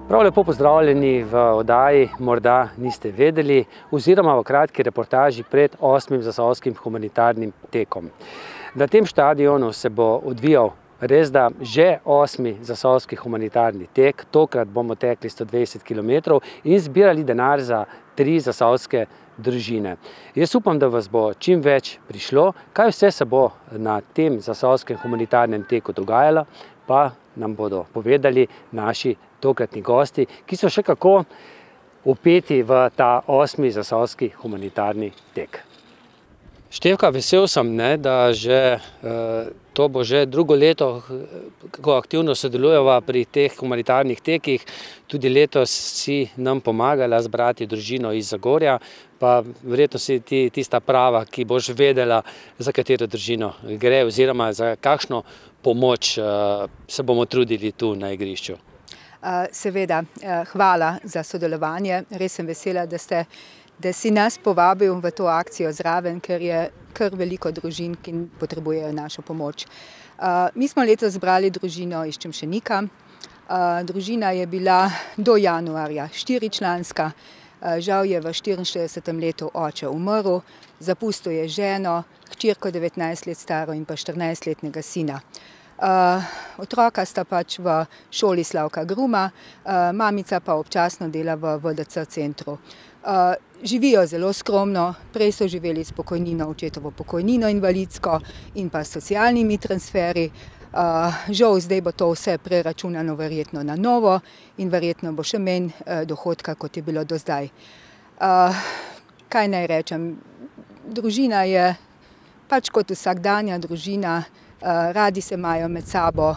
Prav lepo pozdravljeni v oddaji Morda niste vedeli oziroma v kratki reportaži pred 8. zasavskim humanitarnim tekom. Na tem štadionu se bo odvijal resda že 8. zasavski humanitarni tek. Tokrat bomo tekli 120 km in zbirali denar za 3 zasavske družine. Jaz upam, da vas bo čim več prišlo. Kaj vse se bo na tem zasavskem humanitarnem teku dogajalo, pa nam bodo povedali naši tokratni gosti, ki so še kako vpeti v ta 8. zasavski humanitarni tek. Števka, vesel sem, da to bo že drugo leto, kako aktivno sodelujeva pri teh humanitarnih tekih. Tudi letos si nam pomagala zbrati družino iz Zagorja, pa verjetno si ti tista prava, ki boš vedela, za katero družino gre oziroma za kakšno pomoč se bomo trudili tu na igrišču. Seveda, hvala za sodelovanje. Res sem vesela, da si nas povabil v to akcijo zraven, ker je kar veliko družin, ki potrebujejo našo pomoč. Mi smo letos zbrali družino iz Čemšenika. Družina je bila do januarja 4-članska. Žal je v 64. letu oče umrl, zapustil je ženo, hčerko 19 let staro in pa 14-letnega sina. Otroka sta pač v šoli Slavka Gruma, mamica pa občasno dela v VDC centru. Živijo zelo skromno, prej so živeli s pokojnino, očetovo pokojnino invalidsko in pa s socialnimi transferi. Žal zdaj bo to vse preračunano verjetno na novo in verjetno bo še manj dohodka, kot je bilo do zdaj. Kaj naj rečem? Družina je pač kot vsakdanja družina, radi se imajo med sabo,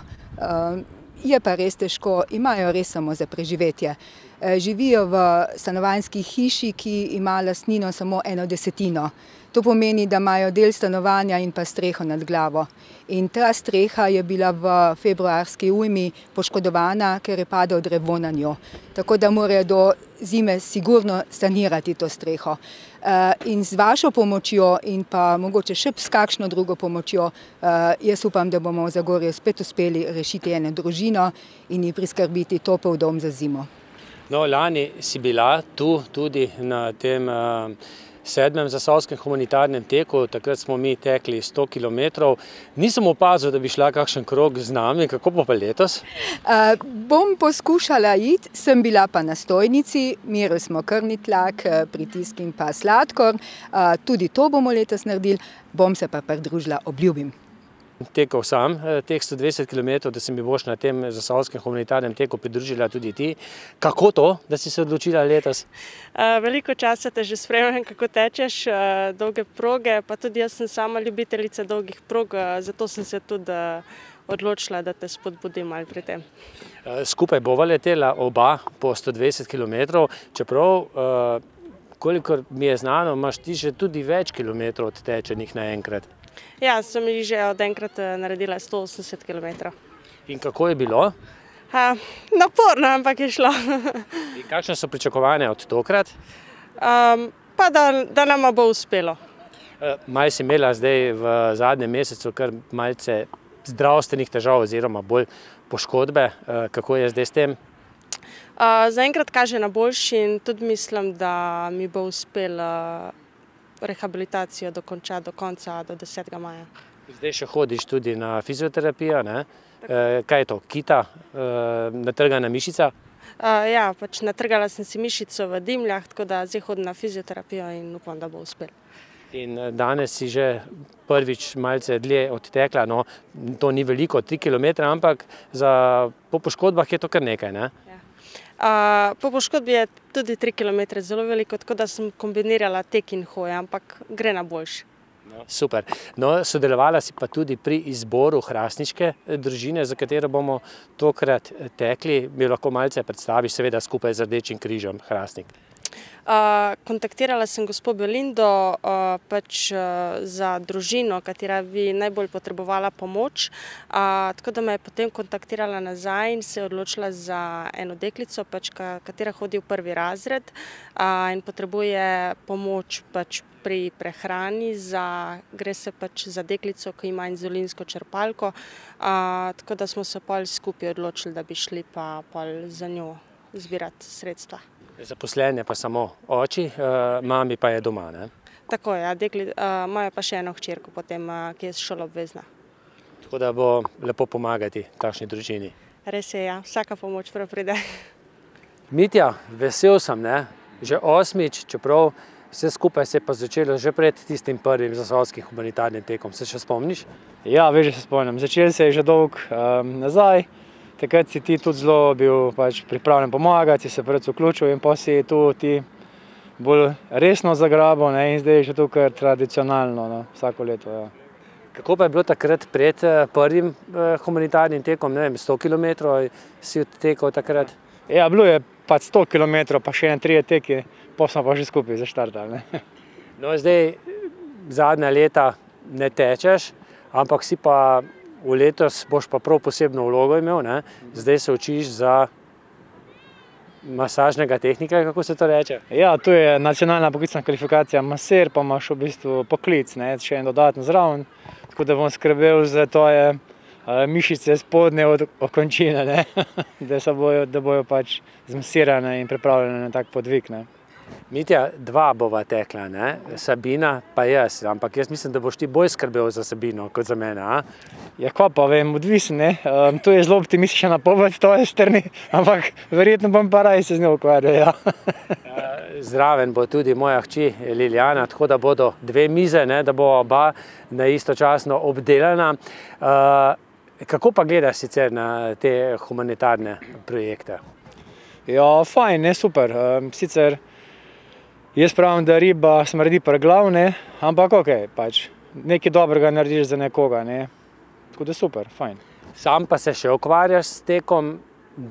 je pa res težko, imajo res samo za preživetje. Živijo v stanovanjski hiši, ki ima lastnino samo 1/10. To pomeni, da imajo del stanovanja in pa streho nad glavo. In ta streha je bila v februarski ujmi poškodovana, ker je padel drevo na njo. Tako da morajo do zime sigurno sanirati to streho. In z vašo pomočjo in pa mogoče še s kakšno drugo pomočjo, jaz upam, da bomo v Zagorju spet uspeli rešiti eno družino in ji priskrbiti topel dom za zimo. No, lani si bila tu tudi na tem 7. zasavskem humanitarnem teku, takrat smo mi tekli 100 km. Nisem opazil, da bi šla kakšen krog z nami, kako pa letos? Bom poskušala iti, sem bila pa na stojnici, merili smo krvni tlak, pritisk in pa sladkor. Tudi to bomo letos naredili, bom se pa pridružila, obljubim. Tekal sam teh 120 km, da se mi boš na tem zasavskem humanitarnem teku pridružila tudi ti. Kako to, da si se odločila letos? Veliko časa te že spremljam, kako tečeš dolge proge, pa tudi jaz sem sama ljubiteljica dolgih prog, zato sem se tudi odločila, da te spodbudim malo pri tem. Skupaj bova letela oba po 120 km, čeprav, kolikor mi je znano, imaš ti že tudi več kilometrov odtečenih naenkrat. Ja, sem že od enkrat naredila 180 km. In kako je bilo? Naporno, ampak je šlo. In kakšne so pričakovanja od tokrat? Pa da nama bo uspelo. Malo si imela zdaj v zadnjem mesecu kar malce zdravstvenih težav oziroma bolj poškodbe. Kako je zdaj s tem? Zaenkrat kaže na boljši in tudi mislim, da mi bo uspelo rehabilitacijo dokončati do konca, do 10. maja. Zdaj še hodiš tudi na fizioterapijo, ne? Kaj je to, kita, natrgana mišica? Ja, pač natrgala sem si mišico v Dimljah, tako da zdaj hodim na fizioterapijo in upam, da bo uspelo. In danes si že prvič malce dlje odtekla, no, to ni veliko, 3 km, ampak po poškodbah je to kar nekaj, ne? Po poškodbi je tudi 3 km zelo veliko, tako da sem kombinirala tek in hojo, ampak gre na boljši. Super. No, sodelovala si pa tudi pri izboru hrastniške družine, za katero bomo tokrat tekli. Mi lahko malce predstaviš, seveda skupaj z Rdečim križem Hrastnik. Kontaktirala sem gospo Belindo pač za družino, katera bi najbolj potrebovala pomoč. Tako da me je potem kontaktirala nazaj in se je odločila za eno deklico, pač, katera hodi v 1. razred in potrebuje pomoč pač pri prehrani. Gre se pač za deklico, ki ima inzulinsko črpalko. Tako da smo se pol skupaj odločili, da bi šli pa pol za njo zbirati sredstva. Zaposlen je pa samo oči, mami pa je doma, ne? Tako je, imajo pa še eno hčerko potem, ki je šoloobvezna. Tako da bo lepo pomagati takšni družini. Res je, ja, vsaka pomoč prav pride. Mitja, vesel sem, ne? Že 8., čeprav vse skupaj se je pa začelo že pred tistim prvim zasavskim humanitarnim tekom. Se še spomniš? Ja, veš, že se spomnim. Začel se je že dolg nazaj. Takrat si ti tudi zelo bil pripravljen pomagati, si se predvsem vključil in pa si tu ti bolj resno zagrabil, ne? In zdaj je že to kar tradicionalno, no? Vsako leto. Ja. Kako pa je bilo takrat pred prvim humanitarnim tekom, ne vem, 100 km si odtekal takrat? Ja, bilo je pa 100 km, pa še 3 teki, pa smo pa že skupaj zaštartali. Ne? No, zdaj zadnja leta ne tečeš, ampak si pa letos boš pa prav posebno vlogo imel, ne? Zdaj se učiš za masažnega tehnika, kako se to reče? Ja, tu je nacionalna poklicna kvalifikacija maser, pa imaš v bistvu poklic, ne? Še en dodatno zraven, tako da bom skrbel za tvoje mišice spodnje od okončine, ne? da bojo pač zmasirane in pripravljene na tak podvig. Ne? Mitja, 2 bova tekla, ne? Sabina pa jaz, ampak jaz mislim, da boš ti bolj skrbel za Sabino kot za mene, a? Ja, kva pa vem, odvisno, ne? To je zelo optimistična napoved, to je strani, ampak verjetno bom pa raj se z njo ukvarjal, ja. Zraven bo tudi moja hči Liljana, tako da bodo 2 mize, ne? Da bo oba na istočasno obdelana. Kako pa gledaš sicer na te humanitarne projekte? Ja, fajn, ne, super. Sicer jaz pravim, da riba smrdi preglav, ne, ampak okej, pač nekaj dobrega narediš za nekoga, ne. Tako da super, fajn. Sam pa se še ukvarjaš s tekom,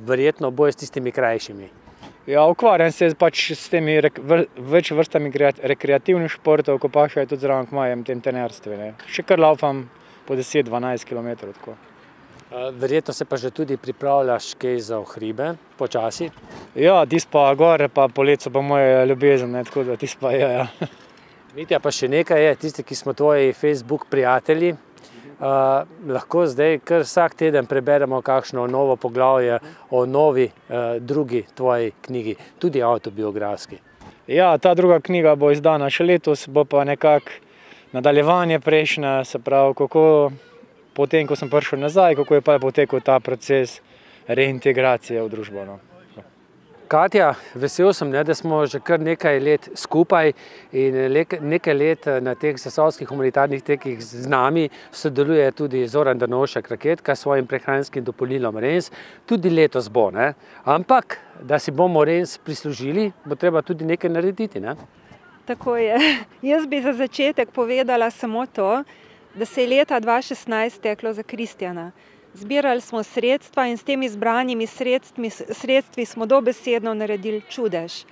verjetno bolj s tistimi krajšimi? Ja, ukvarjam se pač s temi več vrstami rekreativnih športov, ko pa še je tudi zraven k mojem trenerstvu, ne. Še kar laufam po 10-12 km, tako. Verjetno se pa že tudi pripravljaš kaj za hribe, počasi? Ja, tis pa gore, pa polet so pa moje ljubezen, ne, tako da tis pa je, ja. Mitja, pa še nekaj je, tisti, ki smo tvoji Facebook prijatelji, lahko zdaj kar vsak teden preberemo kakšno novo poglavje o novi, drugi tvoji knjigi, tudi avtobiografski. Ja, ta druga knjiga bo izdana še letos, bo pa nekako nadaljevanje prejšnja, se pravi, kako potem, ko sem prišel nazaj, kako je pa potekal ta proces reintegracije v družbo. No. Katja, vesel sem, ne, da smo že kar nekaj let skupaj in nekaj let na teh zasavskih humanitarnih tekih z nami sodeluje tudi Zoran Drnovšek Raketka s svojim prehranskim dopolnilom Rens. Tudi letos bo, ne? Ampak, da si bomo Rens prislužili, bo treba tudi nekaj narediti, ne? Tako je. Jaz bi za začetek povedala samo to, da se je leta 2016 teklo za Kristjana. Zbirali smo sredstva in s temi zbranimi sredstvi smo dobesedno naredili čudež.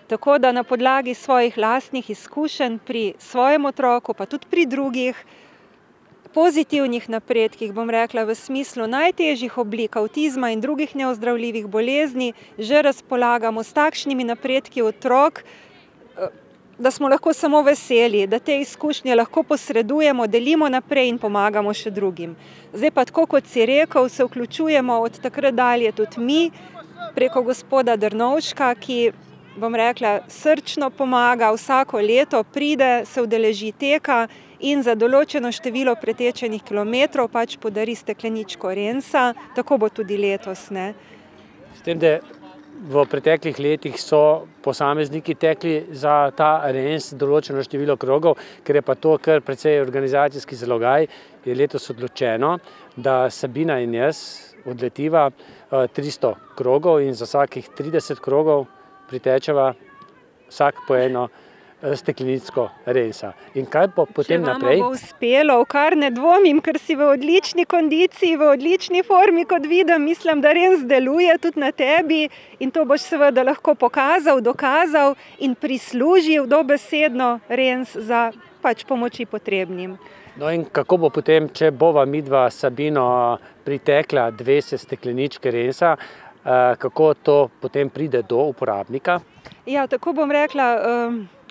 Tako da na podlagi svojih lastnih izkušenj pri svojem otroku, pa tudi pri drugih, pozitivnih napredkih, bom rekla, v smislu najtežjih oblik avtizma in drugih neozdravljivih bolezni, že razpolagamo s takšnimi napredki otrok, da smo lahko samo veseli, da te izkušnje lahko posredujemo, delimo naprej in pomagamo še drugim. Zdaj pa tako, kot si rekel, se vključujemo od takrat dalje tudi mi, preko gospoda Drnovška, ki, bom rekla, srčno pomaga, vsako leto pride, se udeleži teka in za določeno število pretečenih kilometrov pač podari stekleničko Rensa, tako bo tudi letos, ne. S tem, da v preteklih letih so posamezniki tekli za ta Rens določeno število krogov, ker je pa to kar precej organizacijski zalogaj, je letos odločeno, da Sabina in jaz odletiva 300 krogov in za vsakih 30 krogov pritečeva vsak po eno steklenicko Rensa. In kaj bo potem naprej? Če vam bo uspelo, kar ne dvomim, ker si v odlični kondiciji, v odlični formi, kot vidim, mislim, da Rens deluje tudi na tebi in to boš seveda lahko pokazal, dokazal in prislužil dobesedno Rens za pač pomoči potrebnim. No in kako bo potem, če bova midva s Sabino pritekla 200 stekleničke Rensa, kako to potem pride do uporabnika? Ja, tako bom rekla,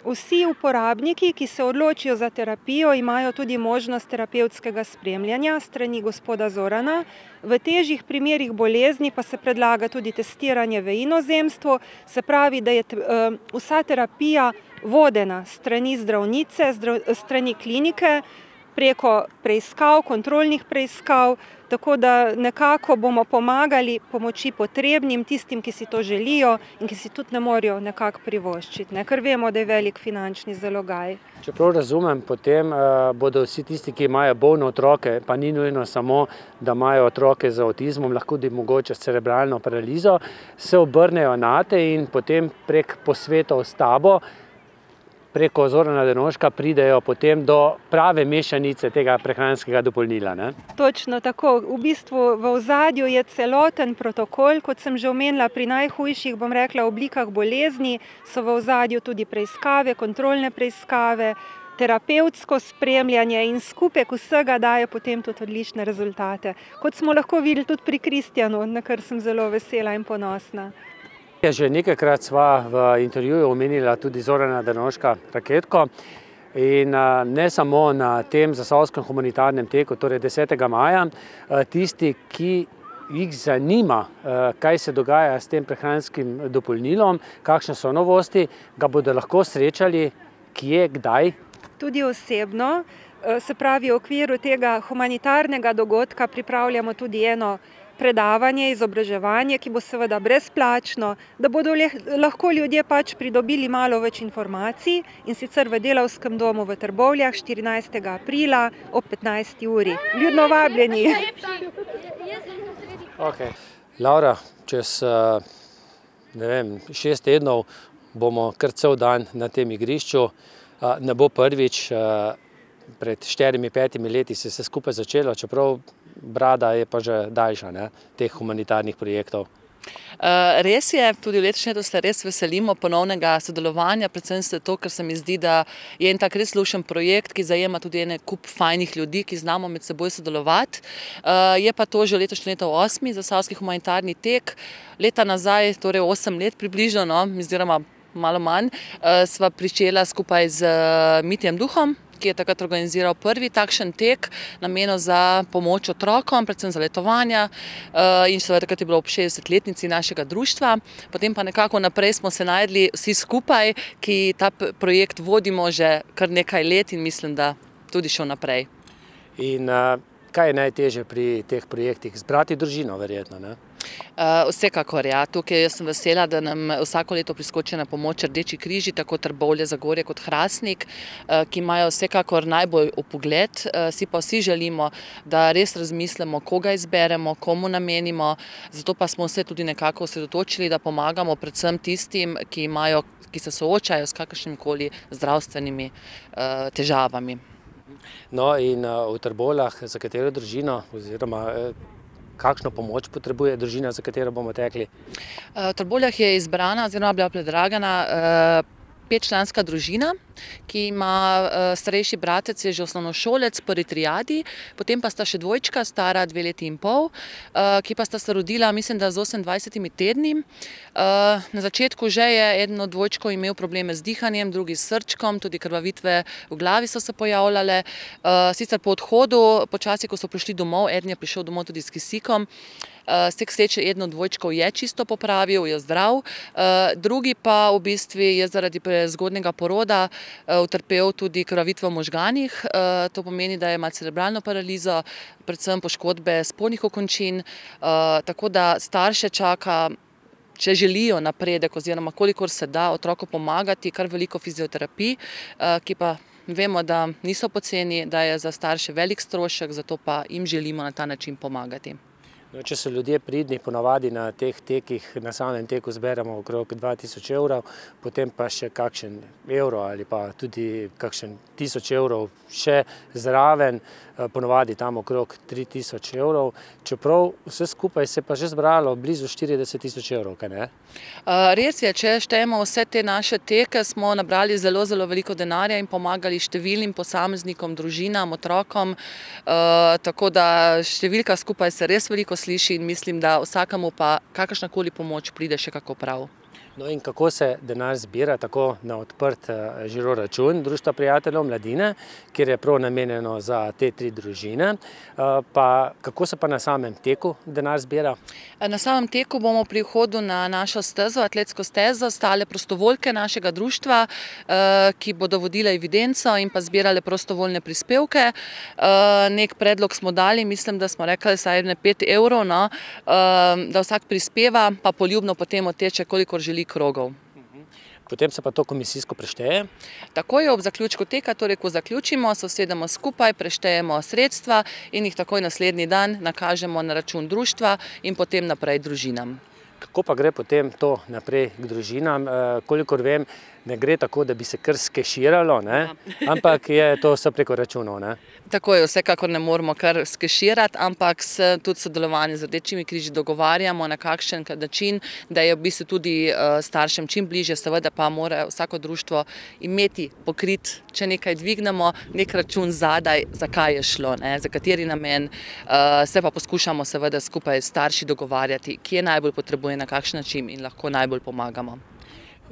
vsi uporabniki, ki se odločijo za terapijo, imajo tudi možnost terapevtskega spremljanja strani gospoda Zorana. V težjih primerih bolezni pa se predlaga tudi testiranje v inozemstvu, se pravi, da je vsa terapija vodena strani zdravnice, strani klinike, preko preiskav, kontrolnih preiskav, tako da nekako bomo pomagali pomoči potrebnim, tistim, ki si to želijo in ki si tudi ne morejo nekako privoščiti, ker vemo, da je velik finančni zalogaj. Čeprav razumem, potem bodo vsi tisti, ki imajo bolne otroke, pa ni nujno samo, da imajo otroke z avtizmom, lahko tudi mogoče s cerebralno paralizo, se obrnejo nate in potem prek posvetov s tabo, preko Zorana Drnovška pridejo potem do prave mešanice tega prehranskega dopolnila, ne? Točno tako. V bistvu v ozadju je celoten protokol, kot sem že omenila, pri najhujših, bom rekla, oblikah bolezni so v ozadju tudi preiskave, kontrolne preiskave, terapevtsko spremljanje in skupek vsega daje potem tudi odlične rezultate. Kot smo lahko videli tudi pri Kristjanu, na kar sem zelo vesela in ponosna. Že nekajkrat sva v intervjuju omenila tudi Zorana Drnovška Raketko in ne samo na tem zasavskem humanitarnem teku, torej 10. maja, tisti, ki jih zanima, kaj se dogaja s tem prehranskim dopolnilom, kakšne so novosti, ga bodo lahko srečali, kje, kdaj? Tudi osebno, se pravi, v okviru tega humanitarnega dogodka pripravljamo tudi eno predavanje, izobraževanje, ki bo seveda brezplačno, da bodo lahko ljudje pač pridobili malo več informacij in sicer v Delavskem domu v Trbovljah 14. aprila ob 15. uri. Ljudno vabljeni! Okay. Laura, čez 6 tednov bomo kar cel dan na tem igrišču. Ne bo prvič, pred 4-5 leti se je vse skupaj začelo, čeprav brada je pa že daljša, ne, teh humanitarnih projektov. Res je, tudi v letošnjem letu se res veselimo ponovnega sodelovanja, predvsem zato, ker se mi zdi, da je en tak res lušen projekt, ki zajema tudi ene kup fajnih ljudi, ki znamo med seboj sodelovati. Je pa to že letošnje leto 8. zasavski humanitarni tek. Leta nazaj, torej 8 let približno, oziroma malo manj, sva pričela skupaj z Mitjem Duhom, ki je takrat organiziral prvi takšen tek, namenjen za pomoč otrokom, predvsem za letovanja, in seveda takrat je bilo ob 60-letnici našega društva. Potem pa nekako naprej smo se najdli vsi skupaj, ki ta projekt vodimo že kar nekaj let in mislim, da tudi šel naprej. In kaj je najtežje pri teh projektih? Zbrati družino verjetno, ne? Vsekakor, ja. Tukaj jaz sem vesela, da nam vsako leto priskoči na pomoč Rdeči križi, tako Trbovlje, Zagorje kot Hrastnik, ki imajo vsekakor najbolj vpogled. Si pa vsi želimo, da res razmislimo, koga izberemo, komu namenimo, zato pa smo se tudi nekako osredotočili, da pomagamo predvsem tistim, ki se soočajo s kakršnimikoli zdravstvenimi težavami. No in v Trbovljah, za katero družino oziroma kakšno pomoč potrebuje družina, za katero bomo tekli? V Trbovljah je izbrana oziroma bila predlagana 5-članska družina, ki ima starejši bratec, je že osnovnošolec, prvi triadi, potem pa sta še dvojčka, stara 2 leti in pol, ki pa sta se rodila, mislim, da z 28 tedni. Na začetku že je eden od dvojčkov imel probleme z dihanjem, drugi s srčkom, tudi krvavitve v glavi so se pojavljale. Sicer po odhodu, počasi, ko so prišli domov, eden je prišel domov tudi s kisikom, z teh sreče eden od dvojčkov je čisto popravil, je zdrav, drugi pa v bistvu je zaradi prezgodnjega poroda utrpel tudi krvavitve v možganih, to pomeni, da ima cerebralno paralizo, predvsem poškodbe spodnjih okončin, tako da starše čaka, če želijo napredek oziroma kolikor se da otroku pomagati, kar veliko fizioterapij, ki pa vemo, da niso poceni, da je za starše velik strošek, zato pa jim želimo na ta način pomagati. No, če so ljudje pridni, ponavadi na teh tekih, na samem teku zberemo okrog 2000 evrov, potem pa še kakšen evro ali pa tudi kakšen 1000 evrov še zraven, ponavadi tam okrog 3000 evrov, čeprav vse skupaj se pa že zbralo blizu 40 000 evrov, kaj ne? Res je, če štejemo vse te naše teke, smo nabrali zelo, zelo veliko denarja in pomagali številnim posameznikom, družinam, otrokom, tako da številka skupaj se res veliko sliši in mislim, da vsakemu pa kakršnakoli pomoč pride še kako prav. No in kako se denar zbira tako na odprt žiro račun Društva prijateljev mladine, kjer je prav namenjeno za te 3 družine, pa kako se pa na samem teku denar zbira? Na samem teku bomo pri vhodu na našo stezo, atletsko stezo, stale prostovoljke našega društva, ki bodo vodile evidenco in pa zbirale prostovoljne prispevke. Nek predlog smo dali, mislim, da smo rekli saj 5 evrov, no, da vsak prispeva, pa poljubno potem odteče, kolikor želi krogov. Potem se pa to komisijsko prešteje? Takoj ob zaključku teka, torej ko zaključimo, se usedemo skupaj, preštejemo sredstva in jih takoj naslednji dan nakažemo na račun društva in potem naprej družinam. Kako pa gre potem to naprej k družinam? Kolikor vem, ne gre tako, da bi se kar skeširalo, ampak je to vse preko računov. Tako je, vsekakor ne moramo kar skeširati, ampak se tudi sodelovanje z Rdečimi križi dogovarjamo na kakšen način, da je v bistvu tudi staršem čim bližje, seveda pa mora vsako društvo imeti pokrit, če nekaj dvignemo, nek račun zadaj, zakaj je šlo, za kateri namen, se pa poskušamo seveda skupaj starši dogovarjati, kje najbolj potrebuje, na kakšen način in lahko najbolj pomagamo.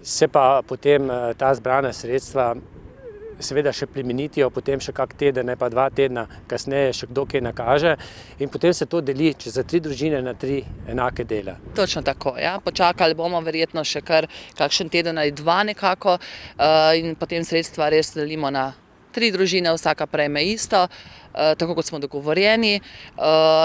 Se pa potem ta zbrana sredstva seveda še plemenitijo, potem še kak teden, ne pa 2 tedna kasneje še kdo kaj nakaže in potem se to deli za 3 družine na 3 enake dele. Točno tako, ja. Počakali bomo verjetno še kar kakšen teden ali 2 nekako in potem sredstva res delimo na 3 družine, vsaka prejme isto, tako kot smo dogovorjeni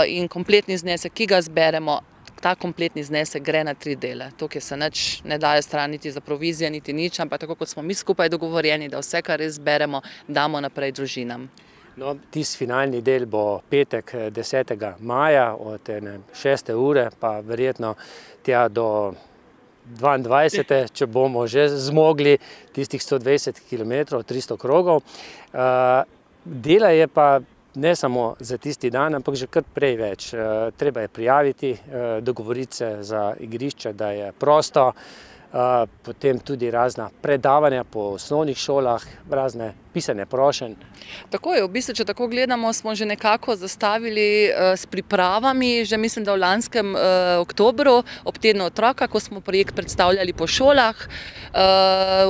in kompletni znesek, ki ga zberemo, ta kompletni znesek gre na 3 dele. Tukaj se nič ne daje stran niti za provizije, niti nič, ampak tako kot smo mi skupaj dogovorjeni, da vse, kar res zberemo, damo naprej družinam. No, tisti finalni del bo petek 10. maja od 6. ure, pa verjetno tja do 22. če bomo že zmogli tistih 120 km, 300 krogov. Dela je pa ne samo za tisti dan, ampak že kar prej več. Treba je prijaviti, dogovoriti se za igrišče, da je prosto, potem tudi razna predavanja po osnovnih šolah, razne pisane prošenj. Tako je, v bistvu, če tako gledamo, smo že nekako zastavili s pripravami, že mislim, da v lanskem oktobru, ob tednu otroka, ko smo projekt predstavljali po šolah.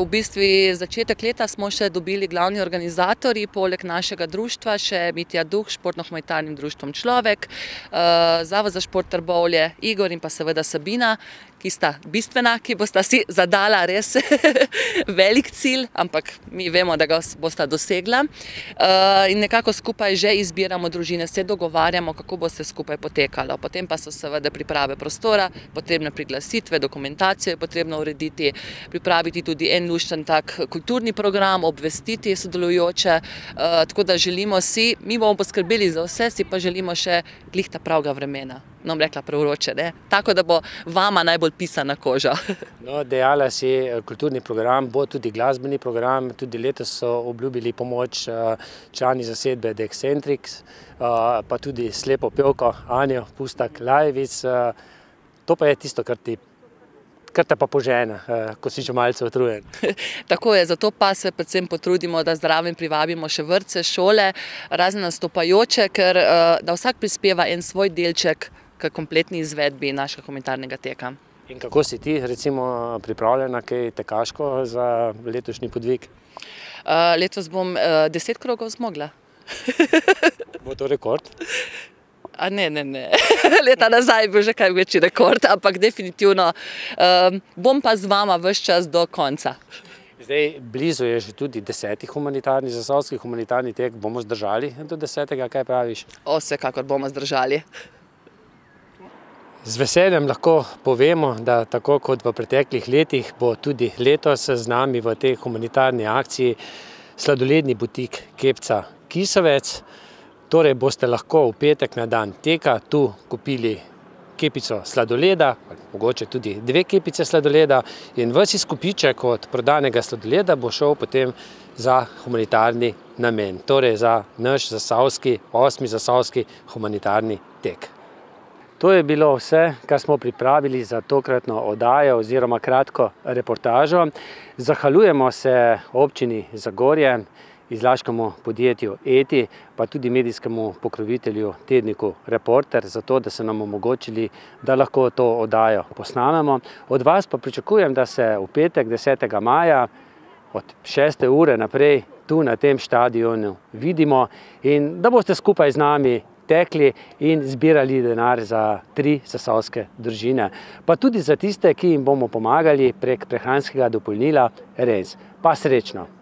V bistvu začetek leta smo še dobili glavni organizatorji, poleg našega društva, še Mitja Duh, Športno-humanitarnim društvom Človek, Zavod za šport Trbovlje, Igor in pa seveda Sabina, ki sta bistvena, ki bosta si zadala res velik cilj, ampak mi vemo, da ga bosta dosegla. In nekako skupaj že izbiramo družine, se dogovarjamo, kako bo se skupaj potekalo. Potem pa so seveda priprave prostora, potrebne priglasitve, dokumentacijo je potrebno urediti, pripraviti tudi en lušten tak kulturni program, obvestiti sodelujoče, tako da želimo si, mi bomo poskrbeli za vse, si pa želimo še glih ta pravega vremena. No, bom rekla prevroče, ne? Tako da bo vama najbolj pisana koža. No, dejala si, kulturni program bo tudi glasbeni program, tudi letos so obljubili pomoč člani zasedbe The Eccentrics, pa tudi slepo pevko Anjo Pustak-Lajevic. To pa je tisto, kar te pa požene, ko si že malce utrujen. Tako je, zato pa se predvsem potrudimo, da zraven privabimo še vrtce, šole, razne nastopajoče, ker da vsak prispeva en svoj delček k kompletni izvedbi našega humanitarnega teka. In kako si ti recimo pripravljena kaj tekaško za letošnji podvig? Letos bom 10 krogov zmogla. Bo to rekord? Ne. Leta nazaj je bil že kaj večji rekord, ampak definitivno bom pa z vama ves čas do konca. Zdaj, blizu je že tudi 10. humanitarni, zasavski humanitarni tek. Bomo zdržali do 10. Kaj praviš? Vsekakor bomo zdržali. Z veseljem lahko povemo, da tako kot v preteklih letih bo tudi letos z nami v tej humanitarni akciji sladoledni butik Kepca Kisovec. Torej boste lahko v petek na dan teka tu kupili kepico sladoleda, mogoče tudi 2 kepice sladoleda in ves izkupiček od prodanega sladoleda bo šel potem za humanitarni namen, torej za naš zasavski, 8. zasavski humanitarni tek. To je bilo vse, kar smo pripravili za tokratno oddajo oziroma kratko reportažo. Zahvaljujemo se občini Zagorje izlaškemu podjetju ETI, pa tudi medijskemu pokrovitelju tedniku Reporter, zato da so nam omogočili, da lahko to oddajo posnamemo. Od vas pa pričakujem, da se v petek 10. maja od 6. ure naprej tu na tem štadionu vidimo in da boste skupaj z nami tekli in zbirali denar za 3 zasavske družine, pa tudi za tiste, ki jim bomo pomagali prek prehranskega dopolnila RENS. Pa srečno!